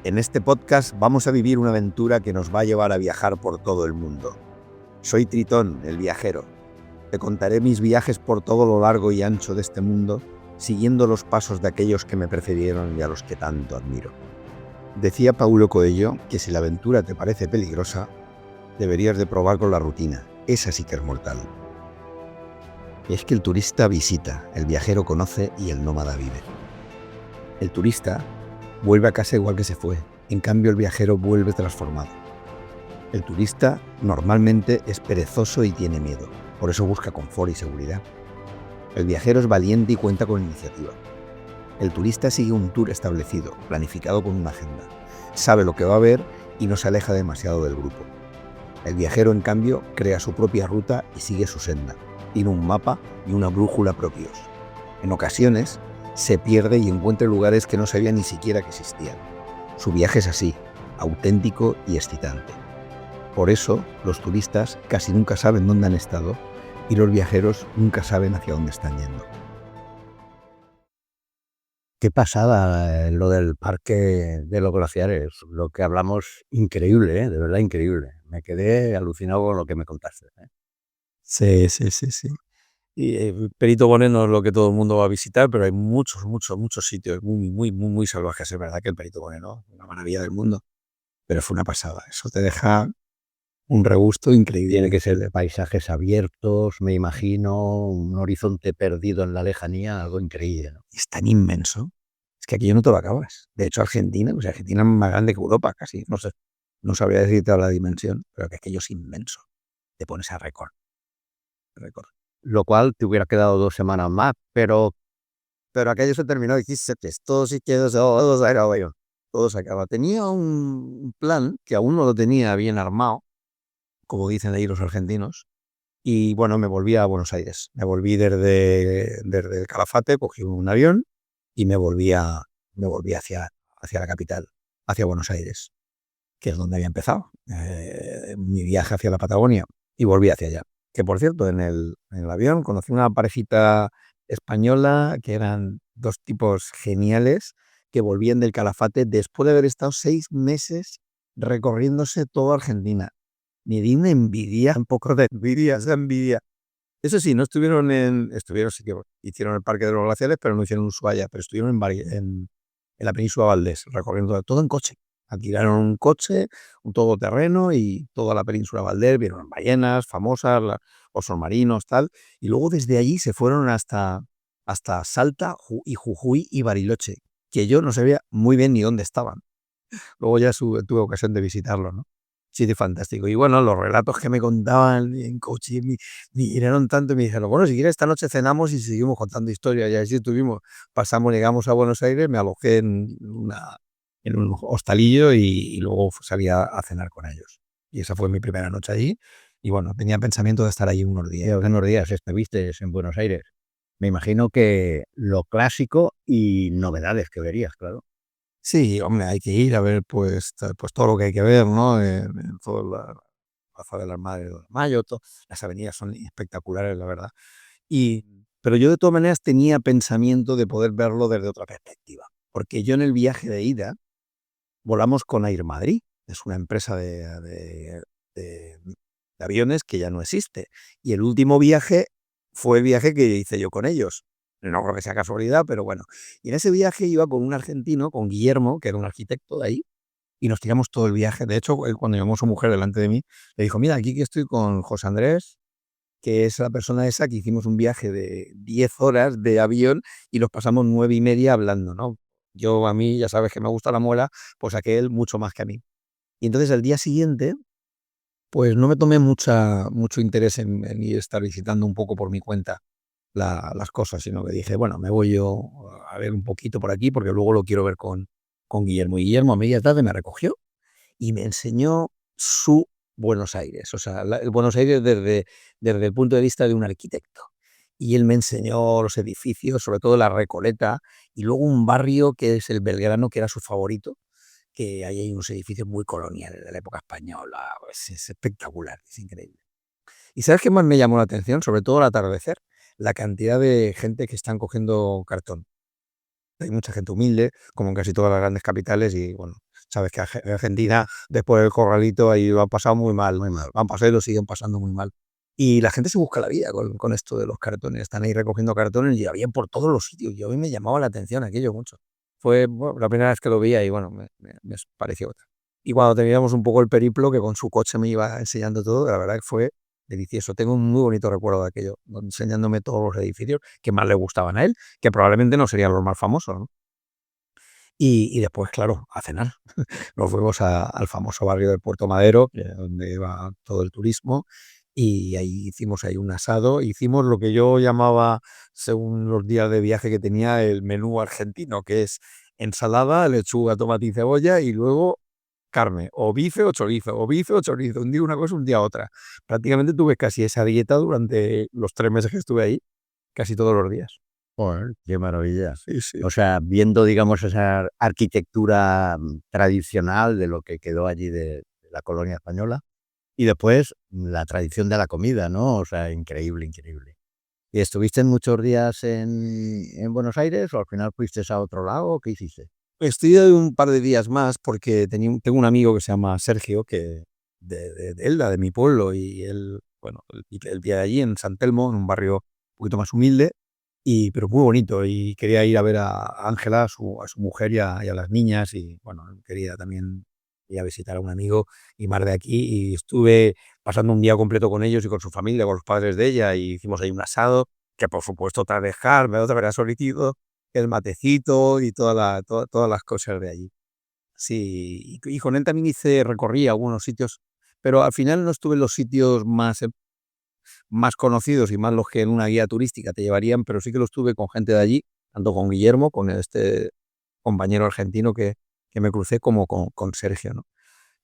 En este podcast vamos a vivir una aventura que nos va a llevar a viajar por todo el mundo. Soy Tritón, el viajero. Te contaré mis viajes por todo lo largo y ancho de este mundo, siguiendo los pasos de aquellos que me precedieron y a los que tanto admiro. Decía Paulo Coelho que si la aventura te parece peligrosa, deberías de probar con la rutina. Esa sí que es mortal. Y es que el turista visita, el viajero conoce y el nómada vive. El turista vuelve a casa igual que se fue, en cambio el viajero vuelve transformado. El turista normalmente es perezoso y tiene miedo, por eso busca confort y seguridad. El viajero es valiente y cuenta con iniciativa. El turista sigue un tour establecido, planificado con una agenda. Sabe lo que va a ver y no se aleja demasiado del grupo. El viajero, en cambio, crea su propia ruta y sigue su senda. Tiene un mapa y una brújula propios. En ocasiones, se pierde y encuentra lugares que no sabía ni siquiera que existían. Su viaje es así, auténtico y excitante. Por eso, los turistas casi nunca saben dónde han estado y los viajeros nunca saben hacia dónde están yendo. Qué pasada lo del parque de los glaciares, lo que hablamos, increíble, de verdad increíble. Me quedé alucinado con lo que me contaste. Sí. Y Perito Moreno es lo que todo el mundo va a visitar, pero hay muchos sitios muy salvajes. Es verdad que el Perito Moreno es una maravilla del mundo, pero fue una pasada. Eso te deja un regusto increíble. Tiene que ser de paisajes abiertos, me imagino, un horizonte perdido en la lejanía, algo increíble, ¿no? Es tan inmenso, es que aquello no te lo acabas. De hecho, Argentina es más grande que Europa casi. No sé, no sabría decirte la dimensión, pero que aquello es inmenso. Te pones a récord. Lo cual te hubiera quedado 2 semanas más, pero aquello se terminó y dijiste, todo sí quedó, todo se acaba. Tenía un plan que aún no lo tenía bien armado, como dicen ahí los argentinos, y bueno, me volví a Buenos Aires. Me volví desde el Calafate, cogí un avión y me volví hacia la capital, hacia Buenos Aires, que es donde había empezado mi viaje hacia la Patagonia, y volví hacia allá. Que por cierto, en el avión conocí una parejita española que eran dos tipos geniales que volvían del Calafate después de haber estado 6 meses recorriéndose toda Argentina. Me di una envidia, un poco de envidia, esa envidia. Eso sí, estuvieron, sí que hicieron el Parque de los Glaciares, pero no hicieron Ushuaia, pero estuvieron en la península Valdés, recorriendo todo en coche. Alquilaron un coche, un todoterreno y toda la península Valdés, vieron ballenas famosas, osos marinos, tal, y luego desde allí se fueron hasta Salta y Jujuy y Bariloche, que yo no sabía muy bien ni dónde estaban. Luego ya tuve ocasión de visitarlo, ¿no? Sitio fantástico. Y bueno, los relatos que me contaban en coche me llenaron tanto y me dijeron, bueno, si quieres esta noche cenamos y seguimos contando historias. Y así llegamos a Buenos Aires, me alojé en un hostalillo y luego salí a cenar con ellos. Y esa fue mi primera noche allí. Y bueno, tenía pensamiento de estar allí unos días. unos días estuviste en Buenos Aires. Me imagino que lo clásico y novedades que verías, claro. Sí, hombre, hay que ir a ver pues todo lo que hay que ver, ¿no? En toda la Plaza de las Madres de Mayo, las avenidas son espectaculares, la verdad. Pero yo de todas maneras tenía pensamiento de poder verlo desde otra perspectiva, porque yo en el viaje de ida volamos con Air Madrid, es una empresa de aviones que ya no existe, y el último viaje fue el viaje que hice yo con ellos. No creo que sea casualidad, pero bueno. Y en ese viaje iba con un argentino, con Guillermo, que era un arquitecto de ahí, y nos tiramos todo el viaje. De hecho, él, cuando llamó a su mujer delante de mí, le dijo, mira, aquí que estoy con José Andrés, que es la persona esa que hicimos un viaje de 10 horas de avión y los pasamos 9:30 hablando, ¿no? A mí, ya sabes que me gusta la muela, pues aquel mucho más que a mí. Y entonces el día siguiente, pues no me tomé mucho interés en ir a estar visitando un poco por mi cuenta las cosas, sino que dije, bueno, me voy yo a ver un poquito por aquí porque luego lo quiero ver con Guillermo. Y Guillermo a media tarde me recogió y me enseñó su Buenos Aires, o sea, el Buenos Aires desde el punto de vista de un arquitecto. Y él me enseñó los edificios, sobre todo la Recoleta, y luego un barrio que es el Belgrano, que era su favorito, que ahí hay unos edificios muy coloniales de la época española. Pues es espectacular, es increíble. ¿Y sabes qué más me llamó la atención? Sobre todo al atardecer, la cantidad de gente que están cogiendo cartón. Hay mucha gente humilde, como en casi todas las grandes capitales, y bueno, Sabes que Argentina, después del corralito, ahí lo han pasado muy mal. Muy mal. Lo han pasado y lo siguen pasando muy mal. Y la gente se busca la vida con esto de los cartones. Están ahí recogiendo cartones y había por todos los sitios. Y a mí me llamaba la atención aquello mucho. Fue la primera vez que lo vi y bueno, me pareció otra. Y cuando teníamos un poco el periplo, que con su coche me iba enseñando todo, la verdad que fue delicioso. Tengo un muy bonito recuerdo de aquello, enseñándome todos los edificios que más le gustaban a él, que probablemente no serían los más famosos, ¿no? Y después, claro, a cenar. Nos fuimos al famoso barrio del Puerto Madero, donde va todo el turismo, y ahí hicimos ahí un asado. Hicimos lo que yo llamaba, según los días de viaje que tenía, el menú argentino, que es ensalada, lechuga, tomate y cebolla, y luego carne, o bife o chorizo, o bife o chorizo, un día una cosa, un día otra. Prácticamente tuve casi esa dieta durante los 3 meses que estuve ahí, casi todos los días. Joder, qué maravilla. Sí, sí. O sea, viendo, digamos, esa arquitectura tradicional de lo que quedó allí de la colonia española y después la tradición de la comida, ¿no? O sea, increíble, increíble. ¿Y estuviste muchos días en Buenos Aires o al final fuiste a otro lado? ¿Qué hiciste? Estoy de un par de días más porque tengo un amigo que se llama Sergio, que de Elda, de mi pueblo, y él, bueno, él vive allí en San Telmo, en un barrio un poquito más humilde, pero muy bonito, y quería ir a ver a Ángela, a su mujer y a las niñas, y bueno, quería también ir a visitar a un amigo y más de aquí, y estuve pasando un día completo con ellos y con su familia, con los padres de ella, y hicimos ahí un asado, que por supuesto otra vez carne, otra vez solicitud, el matecito y todas las cosas de allí. Sí, y con él también recorrí algunos sitios, pero al final no estuve en los sitios más conocidos y más los que en una guía turística te llevarían, pero sí que lo estuve con gente de allí, tanto con Guillermo, con este compañero argentino que me crucé, como con Sergio, ¿no?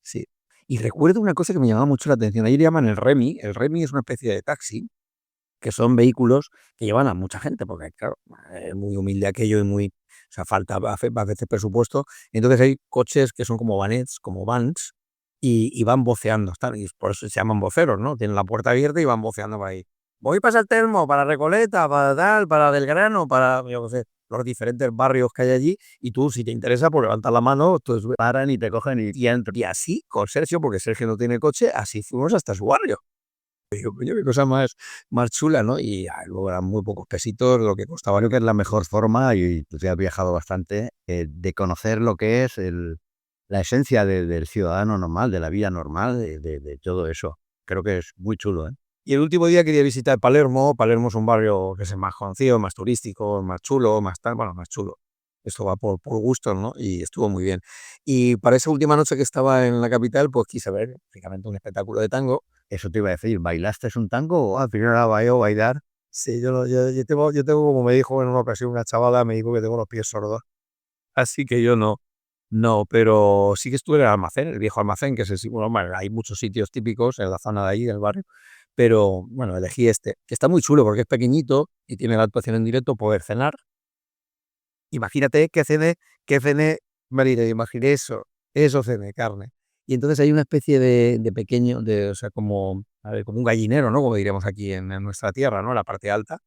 Sí. Y recuerdo una cosa que me llamaba mucho la atención. Ahí le llaman el Remi. El Remi es una especie de taxi, que son vehículos que llevan a mucha gente, porque claro, es muy humilde aquello y muy, o sea, falta a veces presupuesto. Entonces hay coches que son como vanets, como vans, y van voceando, y por eso se llaman voceros, ¿no? Tienen la puerta abierta y van voceando por ahí. Voy para el Telmo, para Recoleta, para tal, para Belgrano, para, yo qué sé, los diferentes barrios que hay allí, y tú, si te interesa, pues levantas la mano, entonces Paran y te cogen y entran. y así, con Sergio, porque Sergio no tiene coche, así fuimos hasta su barrio. Digo, coño, qué cosa más chula, ¿no? Y luego eran muy pocos pesitos lo que costaba. Creo que es la mejor forma, y tú te has viajado bastante, de conocer lo que es la esencia del ciudadano normal, de la vida normal, de todo eso. Creo que es muy chulo, ¿eh? Y el último día quería visitar Palermo. Palermo es un barrio que es más conocido, más turístico, más chulo, más tal, bueno, más chulo. Esto va por gustos, ¿no? Y estuvo muy bien. Y para esa última noche que estaba en la capital, pues quise ver, lógicamente, un espectáculo de tango. Eso te iba a decir, ¿bailaste un tango? Al final era bailar. Sí, yo tengo, como me dijo en una ocasión una chavala, me dijo que tengo los pies sordos. Así que yo no. No, pero sí que estuve en el almacén, el viejo almacén, que es el bueno, hay muchos sitios típicos en la zona de ahí, del barrio, pero bueno, elegí este, que está muy chulo porque es pequeñito y tiene la actuación en directo, poder cenar. Imagínate que cené, Marina, imaginé eso cené, carne. Y entonces hay una especie de pequeño, o sea, como, a ver, como un gallinero, ¿no? Como diríamos aquí en nuestra tierra, ¿no? La parte alta,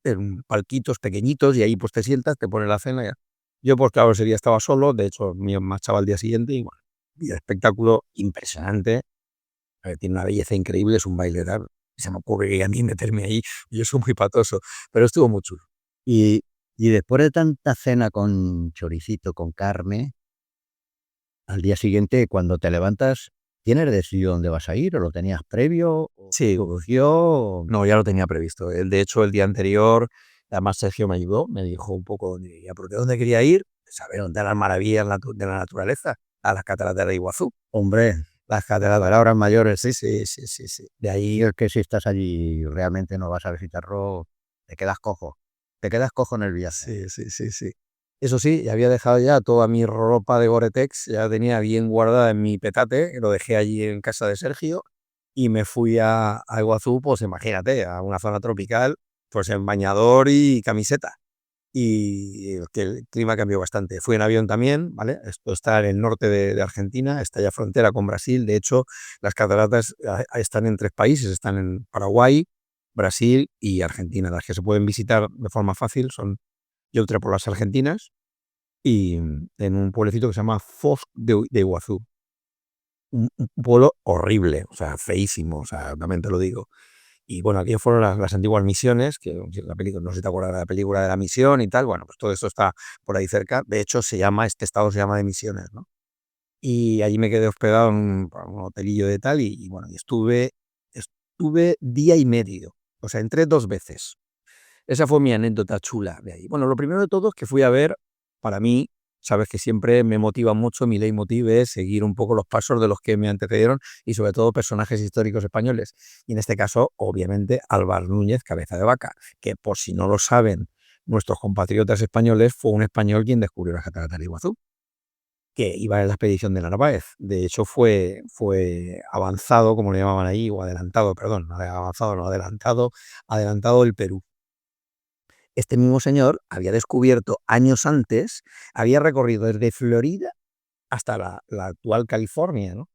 en palquitos pequeñitos, y ahí pues te sientas, te pones la cena. Yo, pues claro, ese día estaba solo, de hecho, me marchaba al día siguiente y bueno, y el espectáculo impresionante, tiene una belleza increíble, es un baile tal, se me ocurre a mí meterme ahí, yo soy muy patoso, pero estuvo muy chulo. Y, y después de tanta cena con choricito, con carne, al día siguiente, cuando te levantas, ¿tienes decidido dónde vas a ir o lo tenías previo? ¿O Sí, surgió? no, ya lo tenía previsto. De hecho, el día anterior, además Sergio me ayudó, me dijo un poco por dónde quería ir, saber dónde las maravillas de la naturaleza, a las cataratas de Iguazú. Hombre, Las cataratas, palabras mayores, sí, sí. sí, sí, sí. De ahí es que si estás allí realmente no vas a visitarlo, te quedas cojo. Te quedas cojo en el viaje. Sí, sí, sí, sí. Eso sí, ya había dejado ya toda mi ropa de Gore-Tex, ya tenía bien guardada en mi petate, lo dejé allí en casa de Sergio y me fui a Iguazú, pues imagínate, a una zona tropical, pues en bañador y camiseta. Y que el clima cambió bastante. Fui en avión también, ¿vale? Esto está en el norte de Argentina, está ya frontera con Brasil. De hecho, las cataratas están en 3 países, están en Paraguay, Brasil y Argentina. Las que se pueden visitar de forma fácil son, yo entré por las argentinas, y en un pueblecito que se llama Foz de Iguazú. Un pueblo horrible, o sea, feísimo, o sea, también te lo digo. Y bueno, aquellas fueron las antiguas misiones, que la película, no sé si te acuerdas de la película de la misión y tal, bueno, pues todo esto está por ahí cerca. De hecho, este estado se llama de Misiones, ¿no? Y allí me quedé hospedado en un hotelillo de tal y bueno, y estuve día y medio, o sea, entré 2 veces. Esa fue mi anécdota chula de ahí. Bueno, lo primero de todo es que fui a ver, para mí, sabes que siempre me motiva mucho, mi leitmotiv es seguir un poco los pasos de los que me antecedieron y sobre todo personajes históricos españoles. Y en este caso, obviamente, Álvar Núñez, cabeza de vaca, que por si no lo saben nuestros compatriotas españoles, fue un español quien descubrió las cataratas de Iguazú, que iba en la expedición de Narváez. De hecho, fue avanzado, como le llamaban ahí, o adelantado, perdón, no avanzado, no adelantado el Perú. Este mismo señor había descubierto años antes, había recorrido desde Florida hasta la actual California, ¿no?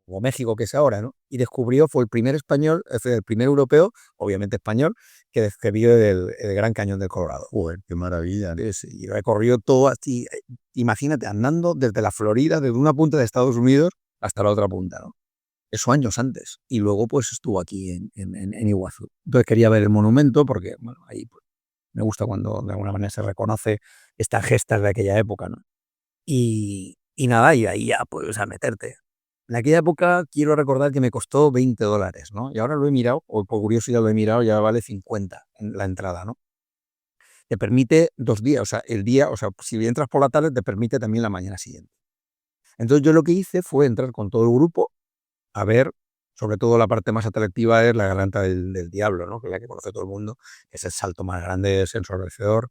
O México, que es ahora, ¿no? Y descubrió, fue el primer español, el primer europeo, obviamente español, que descubrió el Gran Cañón del Colorado. Joder, qué maravilla. Y recorrió todo así, imagínate, andando desde la Florida, desde una punta de Estados Unidos hasta la otra punta, ¿no? Eso años antes. Y luego, pues, estuvo aquí en Iguazú. Entonces quería ver el monumento porque, bueno, ahí pues, me gusta cuando de alguna manera se reconoce estas gestas de aquella época, ¿no? Y nada, y ahí ya, pues, a meterte. En aquella época quiero recordar que me costó $20, ¿no? Y ahora lo he mirado, o por curiosidad lo he mirado, ya vale 50 en la entrada, ¿no? Te permite 2 días, o sea, el día, o sea, si entras por la tarde, te permite también la mañana siguiente. Entonces yo lo que hice fue entrar con todo el grupo a ver, sobre todo la parte más atractiva es la Garganta del Diablo, ¿no? Que es la que conoce todo el mundo, es el salto más grande, es ensordecedor,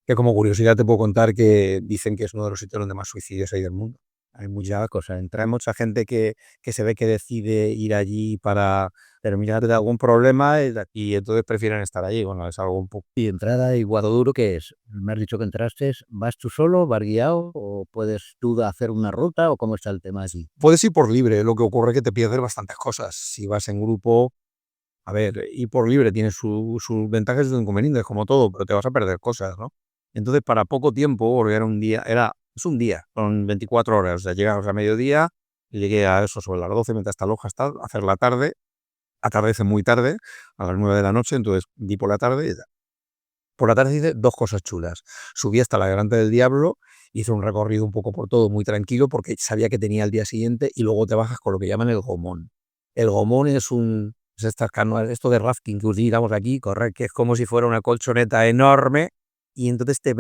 que como curiosidad te puedo contar que dicen que es uno de los sitios donde más suicidios hay del mundo. Hay mucha cosa, hay mucha gente que se ve que decide ir allí para terminar de algún problema y entonces prefieren estar allí. Bueno, es algo un poco... Y entrada a Iguadoduro, ¿qué es? Me has dicho que entraste, ¿vas tú solo, vas guiado, o puedes tú hacer una ruta, o cómo está el tema allí? Puedes ir por libre, lo que ocurre es que te pierdes bastantes cosas. Si vas en grupo, a ver, ir por libre tiene sus ventajas y sus inconvenientes, como todo, pero te vas a perder cosas, ¿no? Entonces, para poco tiempo, porque es un día, son 24 horas, o sea, llegamos a mediodía, y llegué a eso sobre las 12, mientras está Loja hasta hacer la tarde, atardece muy tarde, a las 9 de la noche, entonces di por la tarde y ya. Por la tarde hice 2 cosas chulas. Subí hasta la Garganta del Diablo, hice un recorrido un poco por todo, muy tranquilo, porque sabía que tenía el día siguiente, y luego te bajas con lo que llaman el Gomón. El Gomón es estas canoas, esto de rafting que utilizamos aquí, correr, que es como si fuera una colchoneta enorme, y entonces te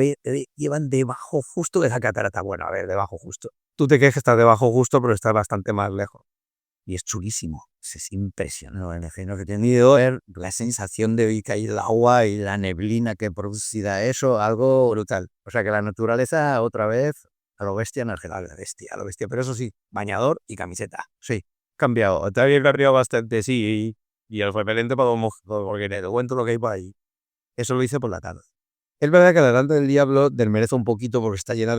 llevan debajo justo de la catarata. Bueno, a ver, debajo justo. Tú te crees que estás debajo justo, pero estás bastante más lejos. Y es chulísimo, es impresionante. En que he tenido la sensación de que hay el agua y la neblina que producirá eso, algo brutal. O sea que la naturaleza otra vez a lo bestia en Argentina, a lo bestia, pero eso sí, bañador y camiseta. Sí, cambiado, te había cambiado bastante, sí, y el repelente para los porque te cuento lo que hay por ahí. Eso lo hice por la tarde. Es verdad que la Garganta del Diablo desmerece un poquito porque está llena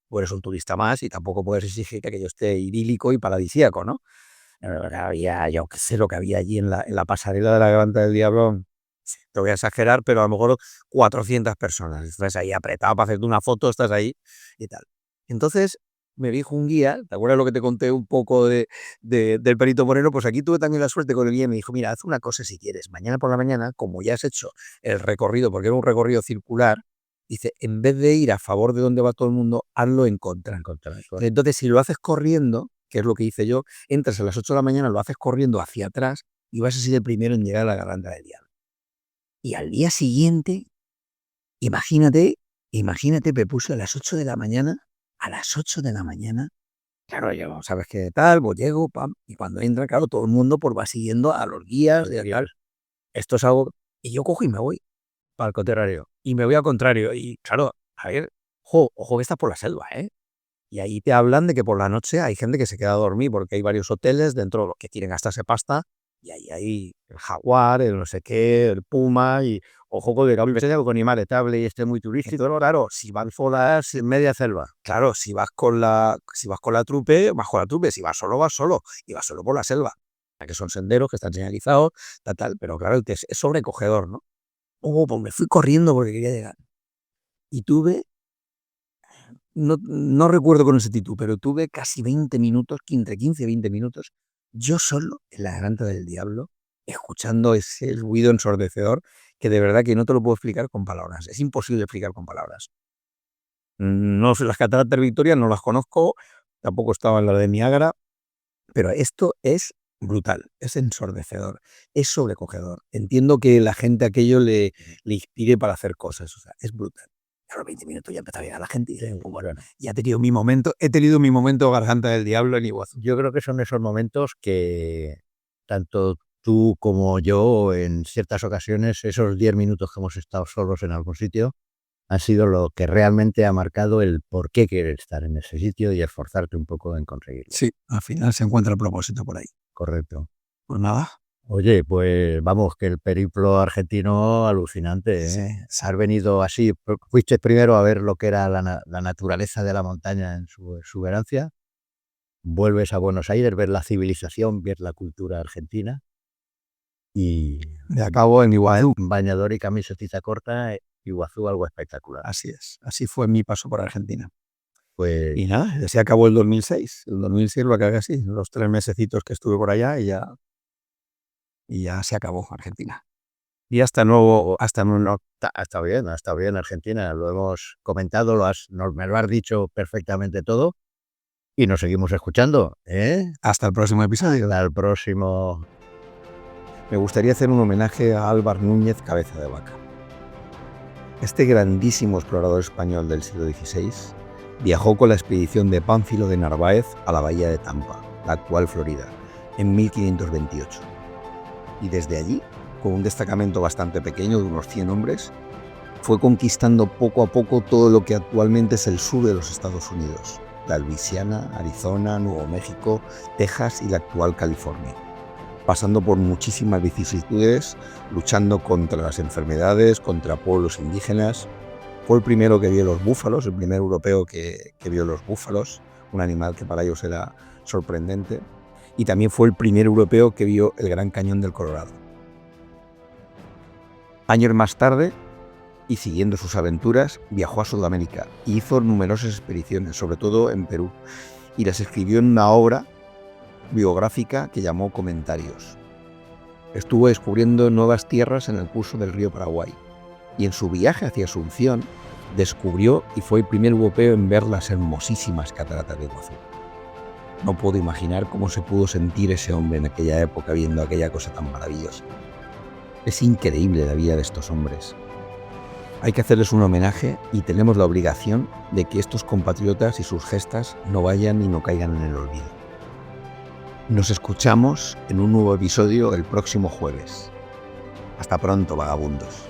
tú eres un turista más y tampoco puedes exigir que aquello esté idílico y paradisíaco, ¿no? Había, yo qué sé, lo que había allí en la pasarela de la Garganta del Diablo, sí, te voy a exagerar, pero a lo mejor 400 personas. Estás ahí apretado para hacerte una foto, estás ahí y tal. Entonces me dijo un guía, ¿te acuerdas lo que te conté un poco del Perito Moreno? Pues aquí tuve también la suerte con el guía y me dijo, mira, haz una cosa si quieres, mañana por la mañana, como ya has hecho el recorrido, porque era un recorrido circular, dice, en vez de ir a favor de donde va todo el mundo, hazlo en contra. Entonces, si lo haces corriendo, que es lo que hice yo, entras a las 8 de la mañana, lo haces corriendo hacia atrás y vas a ser el primero en llegar a la Garganta del Diablo. Y al día siguiente, imagínate, me puse a las 8 de la mañana, claro, yo, ¿sabes qué tal? Pues llego, pam, y cuando entra, claro, todo el mundo pues va siguiendo a los guías, claro, esto es algo, y yo cojo y me voy para el contrario, y me voy al contrario, y claro, a ver, ojo que estás por la selva, ¿eh? Y ahí te hablan de que por la noche hay gente que se queda a dormir porque hay varios hoteles dentro de los que quieren gastarse pasta y ahí hay el jaguar, el no sé qué, el puma y ojo con algo animal estable y muy turístico. Pero claro, si vas solas en media selva, claro, si vas con la trupe, vas con la trupe, si vas solo y vas solo por la selva, que son senderos que están señalizados, tal, pero claro, es sobrecogedor, ¿no? Pues me fui corriendo porque quería llegar y tuve no recuerdo con exactitud, pero tuve casi 20 minutos, entre 15 y 20 minutos, yo solo en la Garganta del Diablo, escuchando ese ruido ensordecedor que de verdad que no te lo puedo explicar con palabras. Es imposible explicar con palabras. No sé, las cataratas Victoria no las conozco, tampoco estaba en la de Niágara, pero esto es brutal, es ensordecedor, es sobrecogedor. Entiendo que la gente aquello le inspire para hacer cosas, o sea, es brutal. A los 20 minutos ya empezó a llegar la gente y dice, bueno, ya he tenido mi momento Garganta del Diablo en Iguazú. Yo creo que son esos momentos que tanto tú como yo, en ciertas ocasiones, esos 10 minutos que hemos estado solos en algún sitio, han sido lo que realmente ha marcado el por qué querer estar en ese sitio y esforzarte un poco en conseguirlo. Sí, al final se encuentra el propósito por ahí. Correcto. Pues nada. Oye, pues vamos, que el periplo argentino alucinante, ¿eh? Sí. Has venido así, fuiste primero a ver lo que era la naturaleza de la montaña en su exuberancia, vuelves a Buenos Aires, ver la civilización, ver la cultura argentina y De acabo en Iguazú. bañador y camiseta corta, Iguazú, algo espectacular. Así es, así fue mi paso por Argentina. Pues Y nada, así acabó el 2006. El 2006 lo acabé así, los 3 mesecitos que estuve por allá y ya se acabó Argentina. Y hasta nuevo, está bien Argentina, lo hemos comentado, me lo has dicho perfectamente todo y nos seguimos escuchando, ¿eh? hasta el próximo episodio. Hasta el próximo. Me gustaría hacer un homenaje a Álvar Núñez Cabeza de Vaca. Este grandísimo explorador español del siglo XVI viajó con la expedición de Pánfilo de Narváez a la bahía de Tampa, la actual Florida, en 1528. Y desde allí, con un destacamento bastante pequeño de unos 100 hombres, fue conquistando poco a poco todo lo que actualmente es el sur de los Estados Unidos, la Luisiana, Arizona, Nuevo México, Texas y la actual California, pasando por muchísimas vicisitudes, luchando contra las enfermedades, contra pueblos indígenas. Fue el primero que vio los búfalos, el primer europeo que vio los búfalos, un animal que para ellos era sorprendente, y también fue el primer europeo que vio el Gran Cañón del Colorado. Años más tarde, y siguiendo sus aventuras, viajó a Sudamérica y hizo numerosas expediciones, sobre todo en Perú, y las escribió en una obra biográfica que llamó Comentarios. Estuvo descubriendo nuevas tierras en el curso del río Paraguay, y en su viaje hacia Asunción descubrió y fue el primer europeo en ver las hermosísimas cataratas de Iguazú. No puedo imaginar cómo se pudo sentir ese hombre en aquella época viendo aquella cosa tan maravillosa. Es increíble la vida de estos hombres. Hay que hacerles un homenaje y tenemos la obligación de que estos compatriotas y sus gestas no vayan y no caigan en el olvido. Nos escuchamos en un nuevo episodio el próximo jueves. Hasta pronto, vagabundos.